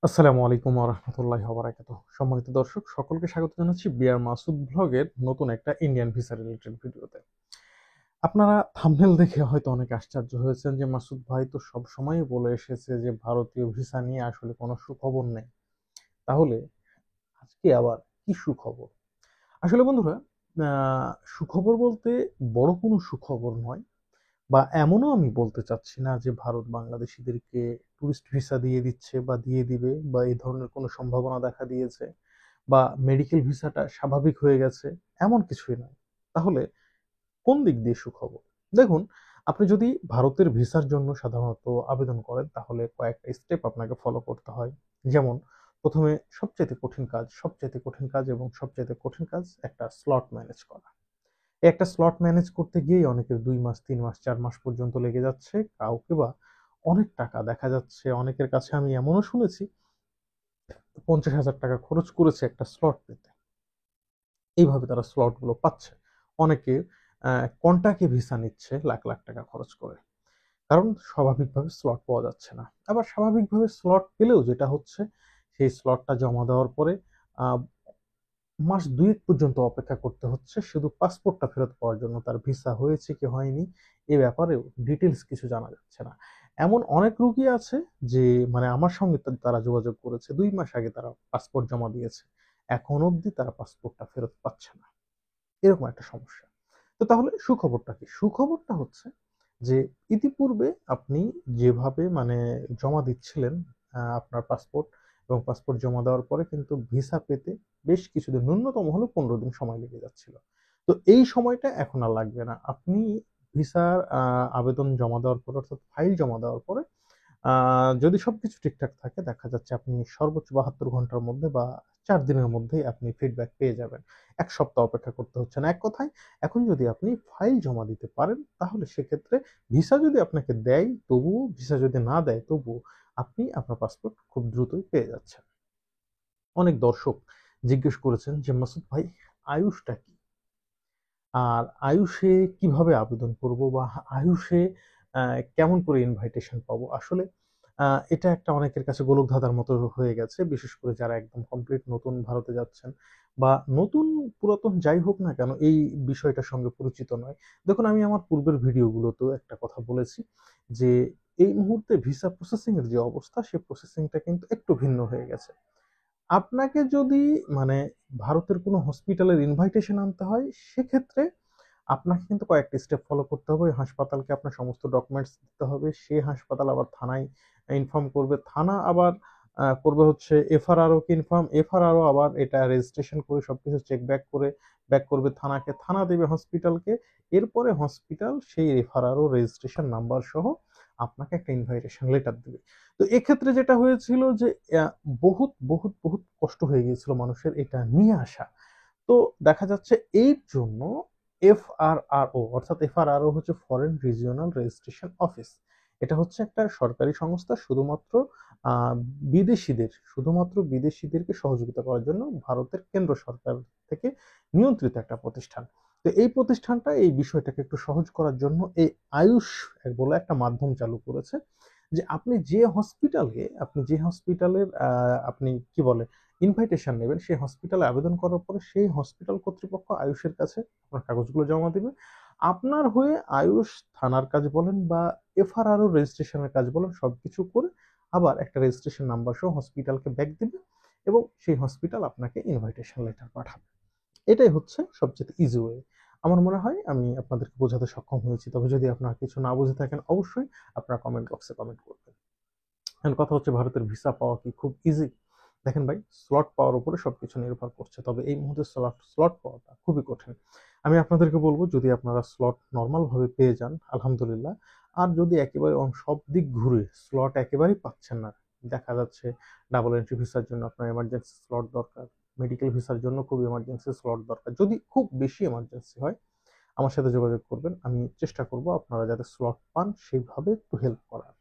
আসসালামু আলাইকুম ওয়া রাহমাতুল্লাহি ওয়া বারাকাতুহু। সম্মানিত দর্শক সকলকে স্বাগত জানাচ্ছি বিআর মাসুদ ব্লগের নতুন একটা ইন্ডিয়ান ভিসা রিলেটেড ভিডিওতে। আপনারা থাম্বনেল দেখে হয়তো অনেক আশ্চর্য হয়েছেন যে মাসুদ ভাই তো সবসময়ই বলে এসেছে যে ভারতীয় ভিসা নিয়ে আসলে কোনো সুখবর নেই। তাহলে আজকে আবার কি সুখবর? আসলে বন্ধুরা, সুখবর বলতে বড় কোনো সুখবর নয়, বা এমনও আমি বলতে চাচ্ছি না যে ভারত বাংলাদেশীদেরকে টুরিস্ট ভিসা দিয়ে দিচ্ছে বা দিয়ে দিবে বা এই ধরনের কোনো সম্ভাবনা দেখা দিয়েছে, বা মেডিকেল ভিসাটা স্বাভাবিক হয়ে গেছে, এমন কিছুই নয়। তাহলে কোন দিক দিয়ে সুখবর? দেখুন, আপনি যদি ভারতের ভিসার জন্য সাধারণত আবেদন করেন তাহলে কয়েকটা স্টেপ আপনাকে ফলো করতে হয়। যেমন, প্রথমে সবচাইতে কঠিন কাজ এবং সবচাইতে কঠিন কাজ একটা স্লট ম্যানেজ করা। এই একটা স্লট ম্যানেজ করতে গিয়েই অনেকের ২ মাস, ৩ মাস, ৪ মাস পর্যন্ত লেগে যাচ্ছে। কাউকে বা অনেক টাকা দেখা যাচ্ছে, অনেকের কাছে আমি এমনও শুনেছি ৫০,০০০ টাকা খরচ করেছে একটা স্লট পেতে। এইভাবে তারা স্লটগুলো পাচ্ছে। অনেকে কন্টাক্টে ভিসা নিচ্ছে লাখ লাখ টাকা খরচ করে। কারণ স্বাভাবিকভাবে স্লট পাওয়া যাচ্ছে না। আবার স্বাভাবিকভাবে স্লট পেলেও যেটা হচ্ছে, সেই স্লটটা জমা দেওয়ার পরে আ মাস ২ এক পর্যন্ত অপেক্ষা করতে হচ্ছে শুধু পাসপোর্টটা ফেরত পাওয়ার জন্য। তার ভিসা হয়েছে কি হয়নি এ ব্যাপারেও ডিটেইলস কিছু জানা যাচ্ছে না। এমন অনেক রোগী আছে যে মানে আমার সঙ্গে তারা যোগাযোগ করেছে। ২ মাস আগে তারা পাসপোর্ট জমা দিয়েছে। এখন অবধি তারা পাসপোর্টটা ফেরত পাচ্ছে না। এরকম একটা সমস্যা। তো তাহলে সুখবরটা কি? সুখবরটা হচ্ছে যে ইতিপূর্বে আপনি যেভাবে মানে জমা দিচ্ছিলেন আপনার পাসপোর্ট, এবং পাসপোর্ট জমা দেওয়ার পরে কিন্তু ভিসা পেতে বেশ কিছুদিন, ন্যূনতম হলেও ১৫ দিন সময় লেগে যাচ্ছিল। তো এই সময়টা এখন আর লাগবে না। আপনি ভিসার আবেদন জমা দেওয়ার পরে, অর্থাৎ ফাইল জমা দেওয়ার পরে যদি সবকিছু ঠিকঠাক থাকে দেখা যাচ্ছে আপনি সর্বোচ্চ ৭২ ঘন্টার মধ্যে বা ৪ দিনের মধ্যেই আপনি ফিডব্যাক পেয়ে যাবেন। ১ সপ্তাহ অপেক্ষা করতে হচ্ছে না। এক কথায়, এখন যদি আপনি ফাইল জমা দিতে পারেন তাহলে সেক্ষেত্রে ভিসা যদি আপনাকে দেয় তবুও, ভিসা যদি না দেয় তবুও আপনি আপনার পাসপোর্ট খুব দ্রুতই পেয়ে যাচ্ছেন। অনেক দর্শক জিজ্ঞেস করেছেন যে মাসুদ ভাই, আয়ুষটা কি? আর আয়ুষে কিভাবে আবেদন করব, বা আয়ুষে আ কেমন করে ইনভাইটেশন পাবো? আসলে এটা একটা অনেকের কাছে গোলকধাঁধার মতো হয়ে গেছে। বিশেষ করে যারা একদম কমপ্লিট নতুন ভারতে যাচ্ছেন, বা নতুন পুরাতন যাই হোক না কেন এই বিষয়টার সঙ্গে পরিচিত নয়। দেখুন, আমি আমার পূর্বের ভিডিওগুলোতেও একটা কথা বলেছি যে এই মুহূর্তে ভিসা প্রসেসিং এর যে অবস্থা, সে প্রসেসিংটা কিন্তু একটু ভিন্ন হয়ে গেছে। আপনাকে যদি মানে ভারতের কোনো হসপিটালের ইনভাইটেশন আনতে হয়, সেক্ষেত্রে আপনাকে কিন্তু কয়েকটা স্টেপ ফলো করতে হবে। ওই হাসপাতালকে আপনার সমস্ত ডকুমেন্টস দিতে হবে। সেই হাসপাতাল আবার থানায় ইনফর্ম করবে। থানা আবার করবে হচ্ছে এফআরআরও কে ইনফর্ম। এফআরআরও আবার এটা রেজিস্ট্রেশন করে সবকিছু চেক ব্যাক করবে থানাকে। থানা দেবে হসপিটালকে। এরপরে হসপিটাল সেই এফআরআরও রেজিস্ট্রেশন নাম্বার সহ আপনাকে একটা ইনভাইটেশন লেটার দিবে। তো এক্ষেত্রে যেটা হয়েছিল যে আ বহুত কষ্ট হয়ে গিয়েছিল মানুষের এটা নিয়ে আসা। তো দেখা যাচ্ছে এর জন্য এফআরআরও, অর্থাৎ এফআরআরও হচ্ছে ফরেন রিজিওনাল রেজিস্ট্রেশন অফিস। এটা হচ্ছে একটা সরকারি সংস্থা, শুধুমাত্র বিদেশিদেরকে সহযোগিতা করার জন্য ভারতের কেন্দ্র সরকার থেকে নিয়ন্ত্রিত একটা প্রতিষ্ঠান। তো এই প্রতিষ্ঠানটা এই বিষয়টাকে একটু সহজ করার জন্য এই আয়ুষ বলে একটা মাধ্যম চালু করেছে, যে আপনি যে হসপিটালের আপনি কি বলে ইনভাইটেশন নেবেন, সেই হসপিটালে আবেদন করার পরে সেই হসপিটাল কর্তৃপক্ষ আয়ুষের কাছে আপনার কাগজগুলো জমা দিবে। আপনার হয়ে আয়ুষ থানার কাজ বলেন বা এফআরআরও রেজিস্ট্রেশনের কাজ বলেন সবকিছু করে আবার একটা রেজিস্ট্রেশন নাম্বার সহ হসপিটালকে ব্যাক দিবে, এবং সেই হসপিটাল আপনাকে ইনভাইটেশন লেটার পাঠাবে। এটাই হচ্ছে সবচেয়ে ইজি ওয়ে। আমার মনে হয় আমি আপনাদেরকে বোঝাতে সক্ষম হয়েছি। তবে যদি আপনারা কিছু না বুঝে থাকেন অবশ্যই আপনারা কমেন্ট বক্সে কমেন্ট করবেন। এখন কথা হচ্ছে, ভারতের ভিসা পাওয়া কি খুব ইজি? দেখেন ভাই, স্লট পাওয়ার উপরে সবকিছু নির্ভর করছে। তবে এই মুহূর্তে স্লট পাওয়াটা খুবই কঠিন। আমি আপনাদেরকে বলব, যদি আপনারা স্লট নরমাল ভাবে পেয়ে যান আলহামদুলিল্লাহ। আর যদি একেবারে সব দিক ঘুরে স্লট একেবারেই পাচ্ছেন না, দেখা যাচ্ছে ডাবল এন্ট্রি ভিসার জন্য আপনার এমার্জেন্সি স্লট দরকার, মেডিকেল ভিসার জন্য খুব এমার্জেন্সি স্লট দরকার। যদি খুব বেশি এমার্জেন্সি হয় আমার সাথে যোগাযোগ করবেন। আমি চেষ্টা করব আপনারা যাতে স্লট পান সেইভাবে একটু হেল্প করার।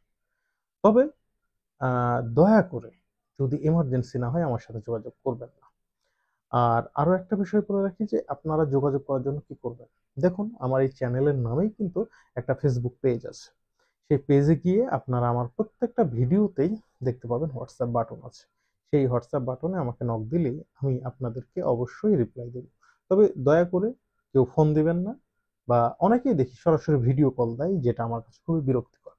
তবে দয়া করে যদি এমার্জেন্সি না হয় আমার সাথে যোগাযোগ করবেন না। আর আরো একটা বিষয় বলে রাখি যে আপনারা যোগাযোগ করার জন্য কি করবেন? দেখুন, আমার এই চ্যানেলের নামেই কিন্তু একটা ফেসবুক পেজ আছে। সেই পেজে গিয়ে আপনারা আমার প্রত্যেকটা ভিডিওতেই দেখতে পাবেন হোয়াটসঅ্যাপ বাটন আছে। সেই হোয়াটসঅ্যাপ বাটনে আমাকে নক দিলেই আমি আপনাদেরকে অবশ্যই রিপ্লাই দেব। তবে দয়া করে কেউ ফোন দিবেন না, বা অনেকেই দেখি সরাসরি ভিডিও কল দেয়, যেটা আমার কাছে খুবই বিরক্তিকর।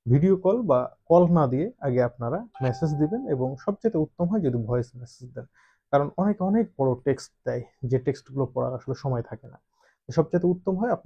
ভিডিও কল বা কল না দিয়ে আগে আপনারা মেসেজ দিবেন, এবং সবচেয়ে উত্তম হয় যদি ভয়েস মেসেজ দেন। কারণ অনেক অনেক বড় টেক্সট দেয়, যে টেক্সটগুলো পড়ার আসলে সময় থাকে না। সবচেয়ে উত্তম হয় আপনি